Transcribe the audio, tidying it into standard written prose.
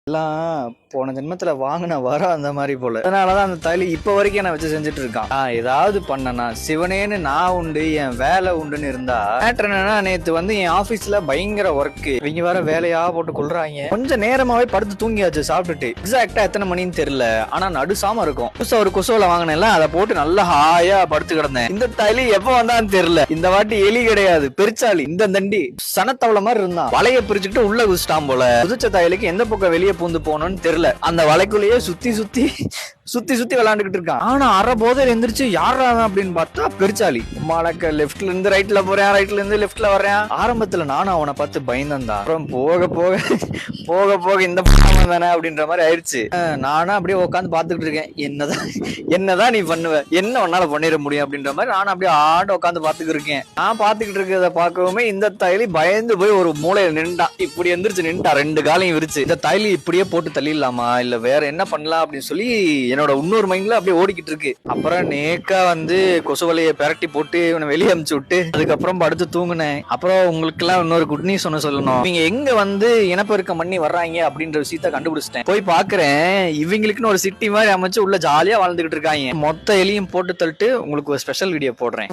எல்லாம் போன ஜென்மத்துல வாங்கின வரம் அந்த மாதிரி போல. அதனாலதான் அந்த தைலி இப்ப வரைக்கும் என்ன வச்சு செஞ்சுட்டு இருக்கான். ஏதாவது பண்ணனா சிவனேன்னு நான் உண்டு என் வேலை உண்டுன்னு இருந்தா மேட்டர் என்னன்னா, நேத்து வந்து என் ஆபீஸ்ல பயங்கர ஒர்க். இவங்க வேற வேலையா போட்டு கொள்றாங்க. கொஞ்சம் நேரமாவே படுத்து தூங்கியாச்சு சாப்பிட்டுட்டு. எக்ஸாக்டா எத்தனை மணின்னு தெரியல, ஆனா நடுசாம இருக்கும். புதுசா ஒரு கொசுவல வாங்கினேன்ல, அதை போட்டு நல்லா ஹாயா படுத்து கிடந்தேன். இந்த தைலி எப்ப வந்தான்னு தெரியல. இந்த வாட்டி எலி கிடையாது, பெருச்சாலி. இந்த தண்டி சனத்தவள மாதிரி இருந்தான். வலைய பிரிச்சுக்கிட்டு உள்ள குதிச்சிட்டான் போல. குதிச்ச தைலிக்கு எந்த பக்கம் வெளியே பூந்து போனோம்னு தெரியல. அந்த வலைக்குள்ளேயே சுத்தி சுத்தி சுத்தி சுத்தி விளையாண்டுகிட்டு இருக்கான். ஆனா அரை போதையில எந்திரிச்சு யாரா அப்படின்னு பார்த்தா பெருச்சாலி. மாலக்க லெப்ட்ல இருந்து ரைட்ல போறேன், ரைட்ல இருந்து லெப்ட்ல வர்றேன். ஆரம்பத்துல நானும் அவனை பார்த்து பயந்தேன் தான். அப்புறம் போக போக போக போக இந்த தானே அப்படின்ற மாதிரி ஆயிடுச்சு. நானும் அப்படியே உட்காந்து பாத்துக்கிட்டு இருக்கேன். என்னதான் நீ பண்ணுவ, என்ன உன்னால பண்ணிட முடியும் அப்படின்ற மாதிரி நானும் அப்படியே ஆட உட்காந்து பாத்துக்கிட்டு இருக்கேன். நான் பாத்துக்கிட்டு இருக்கிறத பார்க்கவுமே இந்த தைலி பயந்து போய் ஒரு மூலையில நின்றான். இப்படி எந்திரிச்சு நின்றுட்டா, ரெண்டு காலையும் விரிச்சு. இந்த தைலி இப்படியே போட்டு தள்ளிடலாமா இல்ல வேற என்ன பண்ணலாம் அப்படின்னு சொல்லி என்னோட இன்னொரு மைண்ட்ல அப்படியே ஓடிக்கிட்டு இருக்கு. அப்புறம் நேக்கா வந்து கொசு வலையை பெரட்டி போட்டு இவனை வெளியே அமுச்சு விட்டு அதுக்கப்புறம் படுத்து தூங்குனேன். அப்புறம் உங்களுக்கு எல்லாம் இன்னொரு குட் நியூஸ் ஒன்னு சொல்லணும். இவங்க எங்க வந்து இனப்பெருக்கம் பண்ணி வர்றாங்க அப்படின்ற விஷயத்த கண்டுபிடிச்சிட்டேன். போய் பாக்குறேன், இவங்களுக்குன்னு ஒரு சிட்டி மாதிரி அமைச்சு உள்ள ஜாலியா வாழ்ந்துகிட்டு இருக்காங்க. மொத்த எலியும் போட்டு தள்ளிட்டு உங்களுக்கு ஒரு ஸ்பெஷல் வீடியோ போடுறேன்.